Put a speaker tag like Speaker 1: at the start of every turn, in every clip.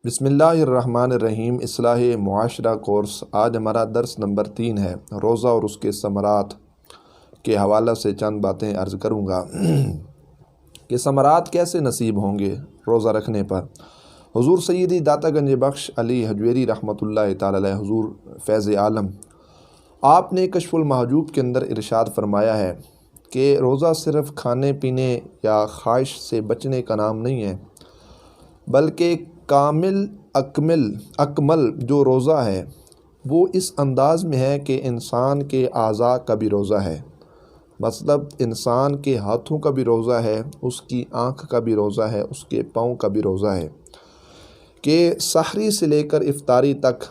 Speaker 1: بسم اللہ الرحمن الرحیم۔ اصلاح معاشرہ کورس، آج ہمارا درس نمبر 3 ہے۔ روزہ اور اس کے ثمرات کے حوالہ سے چند باتیں عرض کروں گا کہ ثمرات کیسے نصیب ہوں گے روزہ رکھنے پر۔ حضور سیدی داتا گنج بخش علی حجویری رحمۃ اللہ تعالی علیہ، حضور فیض عالم، آپ نے کشف المحجوب کے اندر ارشاد فرمایا ہے کہ روزہ صرف کھانے پینے یا خواہش سے بچنے کا نام نہیں ہے، بلکہ کامل اکمل جو روزہ ہے وہ اس انداز میں ہے کہ انسان کے اعضاء کا بھی روزہ ہے، مطلب انسان کے ہاتھوں کا بھی روزہ ہے، اس کی آنکھ کا بھی روزہ ہے، اس کے پاؤں کا بھی روزہ ہے، کہ سحری سے لے کر افطاری تک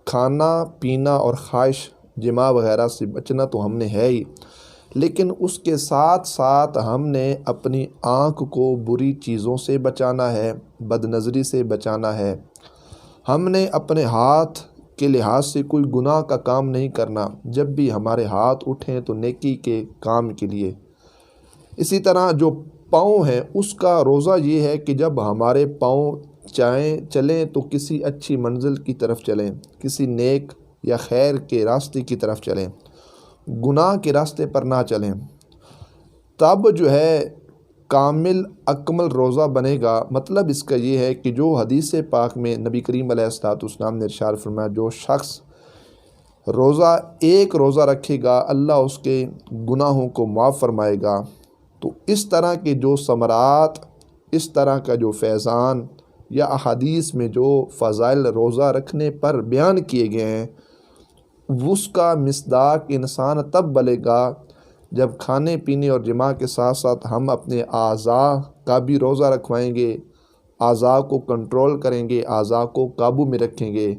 Speaker 1: کھانا پینا اور خواہش جماع وغیرہ سے بچنا تو ہم نے ہے ہی، لیکن اس کے ساتھ ساتھ ہم نے اپنی آنکھ کو بری چیزوں سے بچانا ہے، بد نظری سے بچانا ہے۔ ہم نے اپنے ہاتھ کے لحاظ سے کوئی گناہ کا کام نہیں کرنا، جب بھی ہمارے ہاتھ اٹھیں تو نیکی کے کام کے لیے۔ اسی طرح جو پاؤں ہیں اس کا روزہ یہ ہے کہ جب ہمارے پاؤں چلیں تو کسی اچھی منزل کی طرف چلیں، کسی نیک یا خیر کے راستے کی طرف چلیں، گناہ کے راستے پر نہ چلیں، تب جو ہے کامل اکمل روزہ بنے گا۔ مطلب اس کا یہ ہے کہ جو حدیث پاک میں نبی کریم علیہ السلام نے ارشاد فرمایا، جو شخص ایک روزہ رکھے گا اللہ اس کے گناہوں کو معاف فرمائے گا۔ تو اس طرح کے جو ثمرات، اس طرح کا جو فیضان یا احادیث میں جو فضائل روزہ رکھنے پر بیان کیے گئے ہیں، اس کا مصداق انسان تب بلے گا جب کھانے پینے اور جماع کے ساتھ ساتھ ہم اپنے اعضاء کا بھی روزہ رکھوائیں گے، اعضاء کو کنٹرول کریں گے، اعضاء کو قابو میں رکھیں گے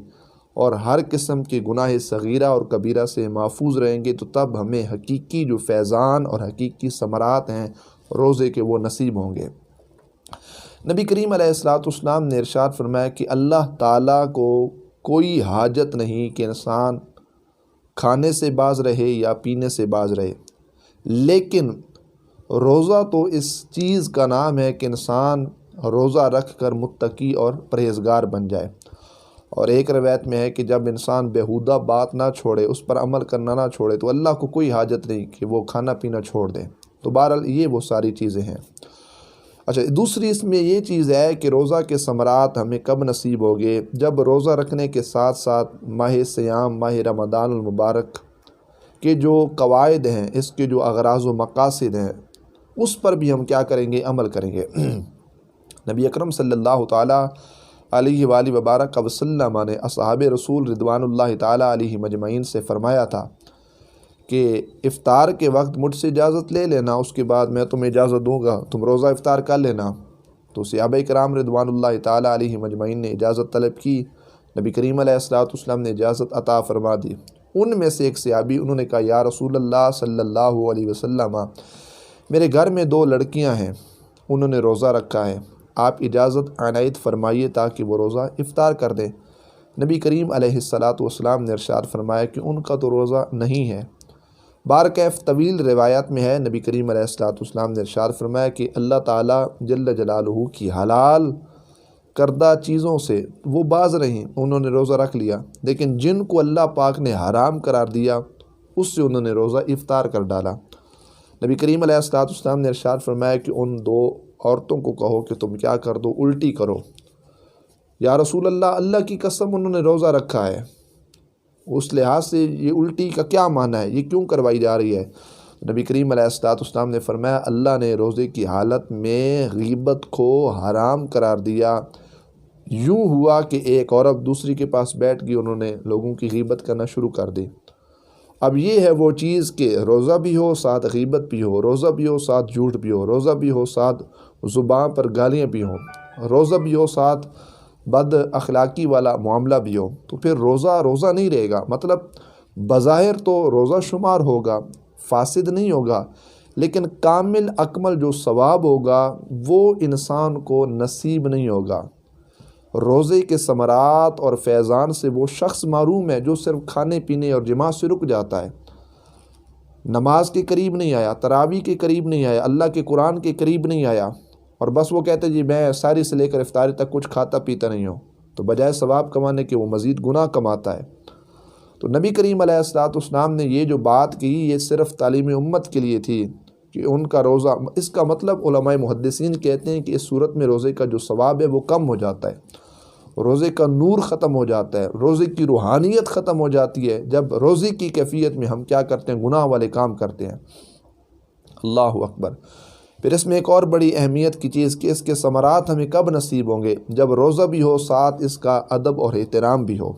Speaker 1: اور ہر قسم کے گناہ صغیرہ اور کبیرہ سے محفوظ رہیں گے، تو تب ہمیں حقیقی جو فیضان اور حقیقی ثمرات ہیں روزے کے وہ نصیب ہوں گے۔ نبی کریم علیہ السلام نے ارشاد فرمایا کہ اللہ تعالیٰ کو کوئی حاجت نہیں کہ انسان کھانے سے باز رہے یا پینے سے باز رہے، لیکن روزہ تو اس چیز کا نام ہے کہ انسان روزہ رکھ کر متقی اور پرہیزگار بن جائے۔ اور ایک روایت میں ہے کہ جب انسان بیہودہ بات نہ چھوڑے، اس پر عمل کرنا نہ چھوڑے، تو اللہ کو کوئی حاجت نہیں کہ وہ کھانا پینا چھوڑ دیں۔ تو بہرحال یہ وہ ساری چیزیں ہیں۔ اچھا، دوسری اس میں یہ چیز ہے کہ روزہ کے ثمرات ہمیں کب نصیب ہوگے؟ جب روزہ رکھنے کے ساتھ ساتھ ماہ سیام، ماہ رمضان المبارک کے جو قواعد ہیں، اس کے جو اغراض و مقاصد ہیں، اس پر بھی ہم کیا کریں گے؟ عمل کریں گے۔ نبی اکرم صلی اللہ تعالیٰ علیہ وآلہ وبارک وسلم نے اصحاب رسول رضوان اللہ تعالیٰ علیہ مجمعین سے فرمایا تھا کہ افطار کے وقت مجھ سے اجازت لے لینا، اس کے بعد میں تمہیں اجازت دوں گا، تم روزہ افطار کر لینا۔ تو صحابہ کرام رضوان اللہ تعالیٰ علیہ مجمعین نے اجازت طلب کی، نبی کریم علیہ السلام نے اجازت عطا فرما دی۔ ان میں سے ایک صحابی، انہوں نے کہا، یا رسول اللہ صلی اللہ علیہ وسلم، میرے گھر میں 2 لڑکیاں ہیں، انہوں نے روزہ رکھا ہے، آپ اجازت عنایت فرمائیے تاکہ وہ روزہ افطار کر دیں۔ نبی کریم علیہ السلام نے ارشاد فرمایا کہ ان کا تو روزہ نہیں ہے۔ بارکیف طویل روایات میں ہے، نبی کریم علیہ السلام نے ارشاد فرمایا کہ اللہ تعالیٰ جل جلالہ کی حلال کردہ چیزوں سے وہ باز رہیں، انہوں نے روزہ رکھ لیا، لیکن جن کو اللہ پاک نے حرام قرار دیا اس سے انہوں نے روزہ افطار کر ڈالا۔ نبی کریم علیہ السلام نے ارشاد فرمایا کہ ان 2 عورتوں کو کہو کہ تم کیا کر دو، الٹی کرو۔ یا رسول اللہ، اللہ کی قسم انہوں نے روزہ رکھا ہے، اس لحاظ سے یہ الٹی کا کیا معنی ہے، یہ کیوں کروائی جا رہی ہے؟ نبی کریم علیہ السلام نے فرمایا، اللہ نے روزے کی حالت میں غیبت کو حرام قرار دیا۔ یوں ہوا کہ ایک عورت دوسری کے پاس بیٹھ گئی، انہوں نے لوگوں کی غیبت کرنا شروع کر دی۔ اب یہ ہے وہ چیز کہ روزہ بھی ہو ساتھ غیبت بھی ہو، روزہ بھی ہو ساتھ جھوٹ بھی ہو، روزہ بھی ہو ساتھ زبان پر گالیاں بھی ہوں، روزہ بھی ہو ساتھ بد اخلاقی والا معاملہ بھی ہو، تو پھر روزہ نہیں رہے گا۔ مطلب بظاہر تو روزہ شمار ہوگا، فاسد نہیں ہوگا، لیکن کامل اکمل جو ثواب ہوگا وہ انسان کو نصیب نہیں ہوگا۔ روزے کے ثمرات اور فیضان سے وہ شخص محروم ہے جو صرف کھانے پینے اور جماع سے رک جاتا ہے، نماز کے قریب نہیں آیا، تراویح کے قریب نہیں آیا، اللہ کے قرآن کے قریب نہیں آیا، اور بس وہ کہتے جی میں ساری سے لے کر افطاری تک کچھ کھاتا پیتا نہیں ہوں۔ تو بجائے ثواب کمانے کے وہ مزید گناہ کماتا ہے۔ تو نبی کریم علیہ الصلوۃ والسلام نے یہ جو بات کی یہ صرف تعلیم امت کے لیے تھی کہ ان کا روزہ، اس کا مطلب علماء محدثین کہتے ہیں کہ اس صورت میں روزے کا جو ثواب ہے وہ کم ہو جاتا ہے، روزے کا نور ختم ہو جاتا ہے، روزے کی روحانیت ختم ہو جاتی ہے جب روزے کی کیفیت میں ہم کیا کرتے ہیں، گناہ والے کام کرتے ہیں۔ اللہ اکبر۔ پھر اس میں ایک اور بڑی اہمیت کی چیز کہ اس کے ثمرات ہمیں کب نصیب ہوں گے، جب روزہ بھی ہو ساتھ اس کا ادب اور احترام بھی ہو۔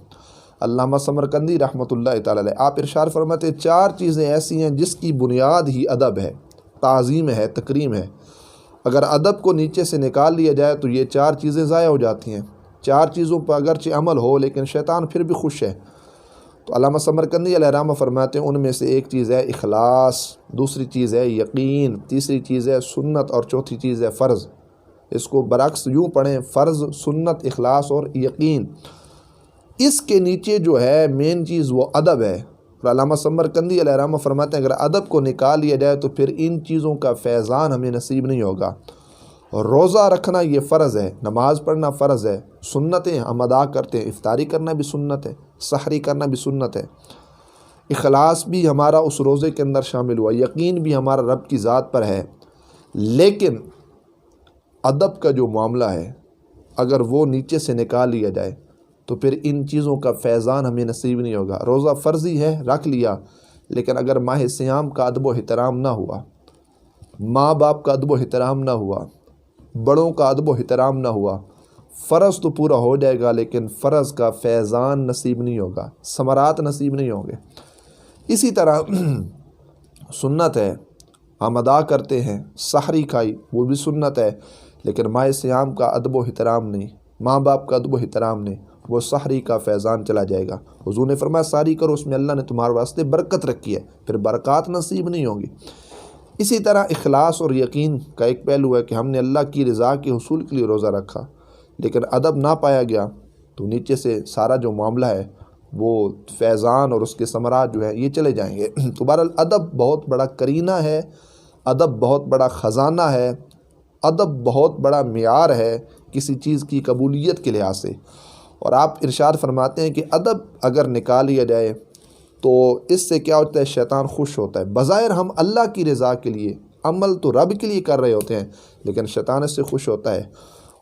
Speaker 1: علامہ سمرقندی رحمۃ اللہ تعالی علیہ آپ ارشاد فرماتے ہیں 4 چیزیں ایسی ہیں جس کی بنیاد ہی ادب ہے، تعظیم ہے، تکریم ہے۔ اگر ادب کو نیچے سے نکال لیا جائے تو یہ 4 چیزیں ضائع ہو جاتی ہیں۔ 4 چیزوں پر اگرچہ عمل ہو لیکن شیطان پھر بھی خوش ہے۔ تو علامہ سمرقندی علیہ رحمہ فرماتے ہیں ان میں سے ایک چیز ہے اخلاص، دوسری چیز ہے یقین، تیسری چیز ہے سنت، اور چوتھی چیز ہے فرض۔ اس کو برعکس یوں پڑھیں، فرض، سنت، اخلاص اور یقین۔ اس کے نیچے جو ہے مین چیز وہ ادب ہے۔ اور علامہ سمرقندی علیہ رحمہ فرماتے ہیں اگر ادب کو نکال لیا جائے تو پھر ان چیزوں کا فیضان ہمیں نصیب نہیں ہوگا۔ روزہ رکھنا یہ فرض ہے، نماز پڑھنا فرض ہے، سنتیں ہم ادا کرتے ہیں، افطاری کرنا بھی سنت ہے، سحری کرنا بھی سنت ہے، اخلاص بھی ہمارا اس روزے کے اندر شامل ہوا، یقین بھی ہمارا رب کی ذات پر ہے۔ لیکن ادب کا جو معاملہ ہے اگر وہ نیچے سے نکال لیا جائے تو پھر ان چیزوں کا فیضان ہمیں نصیب نہیں ہوگا۔ روزہ فرضی ہے، رکھ لیا، لیکن اگر ماہ صیام کا ادب و احترام نہ ہوا، ماں باپ کا ادب و احترام نہ ہوا، بڑوں کا ادب و احترام نہ ہوا، فرض تو پورا ہو جائے گا لیکن فرض کا فیضان نصیب نہیں ہوگا، ثمرات نصیب نہیں ہوں گے۔ اسی طرح سنت ہے، ہم ادا کرتے ہیں، سحری کھائی وہ بھی سنت ہے، لیکن ماہ صیام کا ادب و احترام نہیں، ماں باپ کا ادب و احترام نہیں، وہ سحری کا فیضان چلا جائے گا۔ حضور نے فرمایا سحری کرو، اس میں اللہ نے تمہارے واسطے برکت رکھی ہے، پھر برکات نصیب نہیں ہوں گی۔ اسی طرح اخلاص اور یقین کا ایک پہلو ہے کہ ہم نے اللہ کی رضا کے حصول کے لیے روزہ رکھا لیکن ادب نہ پایا گیا تو نیچے سے سارا جو معاملہ ہے وہ فیضان اور اس کے ثمرات جو ہے یہ چلے جائیں گے۔ تو بہرحال ادب بہت بڑا کرینہ ہے، ادب بہت بڑا خزانہ ہے، ادب بہت بڑا معیار ہے کسی چیز کی قبولیت کے لحاظ سے۔ اور آپ ارشاد فرماتے ہیں کہ ادب اگر نکال لیا جائے تو اس سے کیا ہوتا ہے، شیطان خوش ہوتا ہے۔ بظاہر ہم اللہ کی رضا کے لیے عمل تو رب کے لیے کر رہے ہوتے ہیں لیکن شیطان اس سے خوش ہوتا ہے۔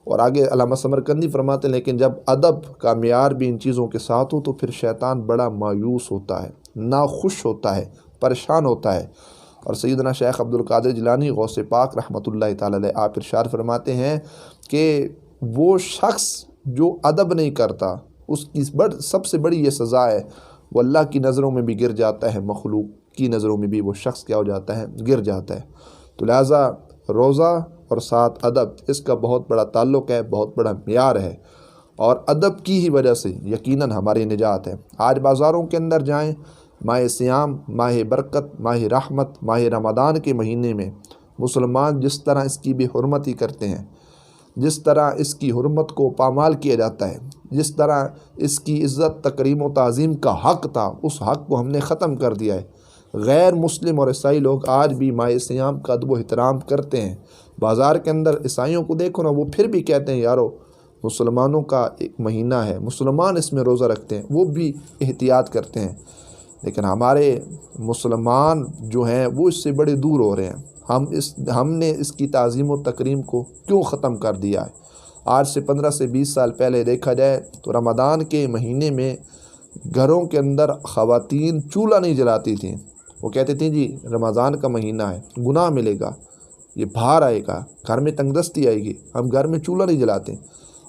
Speaker 1: اور آگے علامہ سمرقندی فرماتے ہیں لیکن جب ادب کا معیار بھی ان چیزوں کے ساتھ ہو تو پھر شیطان بڑا مایوس ہوتا ہے، ناخوش ہوتا ہے، پریشان ہوتا ہے۔ اور سیدنا شیخ عبد القادر جیلانی غوث پاک رحمۃ اللہ تعالی علیہ آپ ارشاد فرماتے ہیں کہ وہ شخص جو ادب نہیں کرتا اس کی سب سے بڑی یہ سزا ہے، وہ اللہ کی نظروں میں بھی گر جاتا ہے، مخلوق کی نظروں میں بھی وہ شخص کیا ہو جاتا ہے، گر جاتا ہے۔ تو لہٰذا روزہ اور ساتھ ادب اس کا بہت بڑا تعلق ہے، بہت بڑا معیار ہے، اور ادب کی ہی وجہ سے یقیناً ہماری نجات ہے۔ آج بازاروں کے اندر جائیں، ماہ صیام، ماہ برکت، ماہ رحمت، ماہ رمضان کے مہینے میں مسلمان جس طرح اس کی بے حرمتی کرتے ہیں، جس طرح اس کی حرمت کو پامال کیا جاتا ہے، جس طرح اس کی عزت، تکریم و تعظیم کا حق تھا اس حق کو ہم نے ختم کر دیا ہے۔ غیر مسلم اور عیسائی لوگ آج بھی ماہ صیام کا ادب و احترام کرتے ہیں۔ بازار کے اندر عیسائیوں کو دیکھو نا، وہ پھر بھی کہتے ہیں یارو مسلمانوں کا ایک مہینہ ہے، مسلمان اس میں روزہ رکھتے ہیں، وہ بھی احتیاط کرتے ہیں، لیکن ہمارے مسلمان جو ہیں وہ اس سے بڑے دور ہو رہے ہیں۔ ہم نے اس کی تعظیم و تکریم کو کیوں ختم کر دیا ہے؟ آج سے 15 سے 20 سال پہلے دیکھا جائے تو رمضان کے مہینے میں گھروں کے اندر خواتین چولہا نہیں جلاتی تھیں۔ وہ کہتے تھیں جی رمضان کا مہینہ ہے، گناہ ملے گا، یہ بھار آئے گا، گھر میں تنگ دستی آئے گی، ہم گھر میں چولہا نہیں جلاتے۔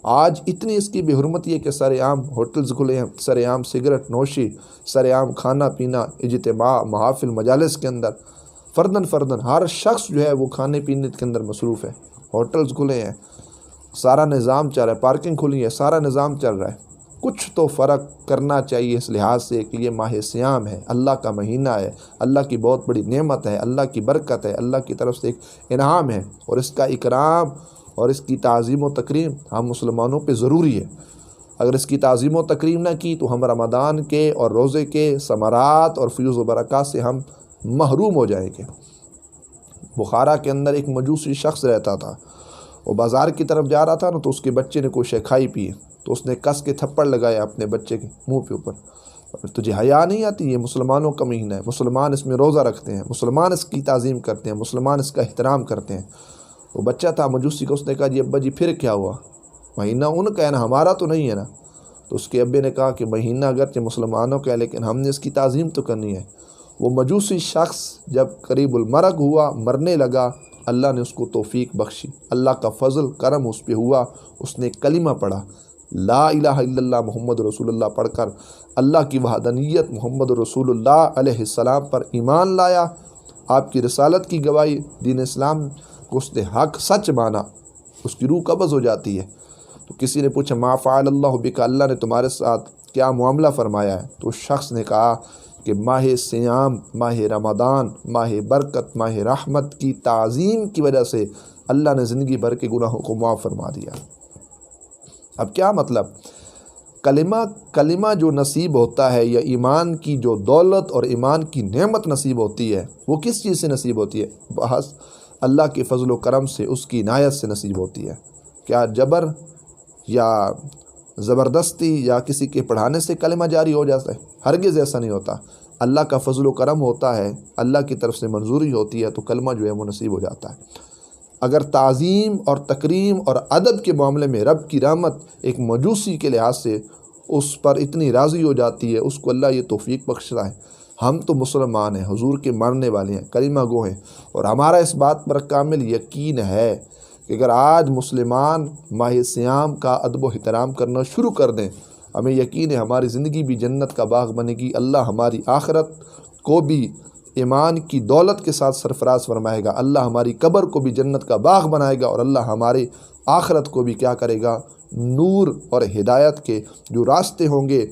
Speaker 1: آج اتنی اس کی بے حرمتی ہے کہ سر عام ہوٹلز کھلے ہیں، سر عام سگریٹ نوشی، سر عام کھانا پینا، اجتماع، محافل، مجالس کے اندر فردن ہر شخص جو ہے وہ کھانے پینے کے اندر مصروف ہے۔ ہوٹلز کھلے ہیں، سارا نظام چل رہا ہے، پارکنگ کھلی ہے، سارا نظام چل رہا ہے۔ کچھ تو فرق کرنا چاہیے اس لحاظ سے کہ یہ ماہ صیام ہے، اللہ کا مہینہ ہے، اللہ کی بہت بڑی نعمت ہے، اللہ کی برکت ہے، اللہ کی طرف سے ایک انعام ہے، اور اس کا اکرام اور اس کی تعظیم و تکریم ہم مسلمانوں پہ ضروری ہے۔ اگر اس کی تعظیم و تکریم نہ کی تو ہم رمضان کے اور روزے کے ثمرات اور فیوز و برکات سے ہم محروم ہو جائیں گے۔ بخارا کے اندر ایک مجوسی شخص رہتا تھا، وہ بازار کی طرف جا رہا تھا نا تو اس کے بچے نے کوئی شے کھائی پی، تو اس نے کس کے تھپڑ لگایا اپنے بچے کے منہ کے اوپر، تجھے حیا نہیں آتی؟ یہ مسلمانوں کا مہینہ ہے، مسلمان اس میں روزہ رکھتے ہیں، مسلمان اس کی تعظیم کرتے ہیں، مسلمان اس کا احترام کرتے ہیں۔ وہ بچہ تھا مجوسی کا، اس نے کہا جی ابا جی پھر کیا ہوا؟ مہینہ ان کا ہے نا، ہمارا تو نہیں ہے نا۔ تو اس کے ابے نے کہا کہ مہینہ اگرچہ مسلمانوں کا ہے لیکن ہم نے اس کی تعظیم تو کرنی ہے۔ وہ مجوسی شخص جب قریب المرگ ہوا، مرنے لگا، اللہ نے اس کو توفیق بخشی، اللہ کا فضل کرم اس پہ ہوا، اس نے کلمہ پڑھا، لا الہ الا اللہ محمد رسول اللہ پڑھ کر اللہ کی وحدانیت محمد رسول اللہ علیہ السلام پر ایمان لایا، آپ کی رسالت کی گواہی، دین اسلام کو اس نے حق سچ مانا، اس کی روح قبض ہو جاتی ہے۔ تو کسی نے پوچھا ما فعل اللہ بک، اللہ نے تمہارے ساتھ کیا معاملہ فرمایا ہے؟ تو اس شخص نے کہا کہ ماہ سیام، ماہ رمضان، ماہ برکت، ماہ رحمت کی تعظیم کی وجہ سے اللہ نے زندگی بھر کے گناہوں کو معاف فرما دیا۔ اب کیا مطلب؟ کلمہ جو نصیب ہوتا ہے، یا ایمان کی جو دولت اور ایمان کی نعمت نصیب ہوتی ہے، وہ کس چیز سے نصیب ہوتی ہے؟ بحث اللہ کے فضل و کرم سے، اس کی عنایت سے نصیب ہوتی ہے۔ کیا جبر یا زبردستی یا کسی کے پڑھانے سے کلمہ جاری ہو جاتا ہے؟ ہرگز ایسا نہیں ہوتا۔ اللہ کا فضل و کرم ہوتا ہے، اللہ کی طرف سے منظوری ہوتی ہے تو کلمہ جو ہے وہ نصیب ہو جاتا ہے۔ اگر تعظیم اور تکریم اور ادب کے معاملے میں رب کی رحمت ایک مجوسی کے لحاظ سے اس پر اتنی راضی ہو جاتی ہے، اس کو اللہ یہ توفیق بخشتا ہے۔ ہم تو مسلمان ہیں، حضور کے ماننے والے ہیں، کلمہ گو ہیں، اور ہمارا اس بات پر کامل یقین ہے کہ اگر آج مسلمان ماہ سیام کا ادب و احترام کرنا شروع کر دیں، ہمیں یقین ہے ہماری زندگی بھی جنت کا باغ بنے گی، اللہ ہماری آخرت کو بھی ایمان کی دولت کے ساتھ سرفراز فرمائے گا، اللہ ہماری قبر کو بھی جنت کا باغ بنائے گا، اور اللہ ہمارے آخرت کو بھی کیا کرے گا؟ نور اور ہدایت کے جو راستے ہوں گے،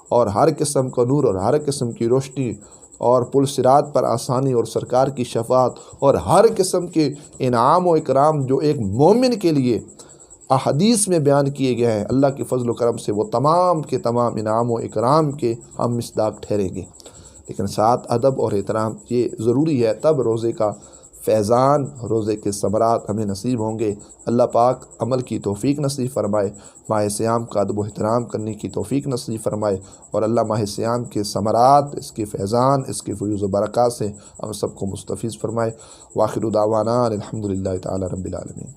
Speaker 1: اور ہر قسم کا نور اور ہر قسم کی روشنی، اور پل صراط پر آسانی، اور سرکار کی شفاعت، اور ہر قسم کے انعام و اکرام جو ایک مومن کے لیے احادیث میں بیان کیے گئے ہیں، اللہ کے فضل و کرم سے وہ تمام کے تمام انعام و اکرام کے ہم مصداق ٹھہریں گے۔ لیکن ساتھ ادب اور احترام یہ ضروری ہے، تب روزے کا فیضان، روزے کے ثمرات ہمیں نصیب ہوں گے۔ اللہ پاک عمل کی توفیق نصیب فرمائے، ماہ سیام کا ادب و احترام کرنے کی توفیق نصیب فرمائے، اور اللہ ماہ سیام کے ثمرات، اس کے فیضان، اس کے فیوز و برکات سے ہم سب کو مستفیض فرمائے۔ وآخر دعوانا الحمدللہ تعالی رب العالمین۔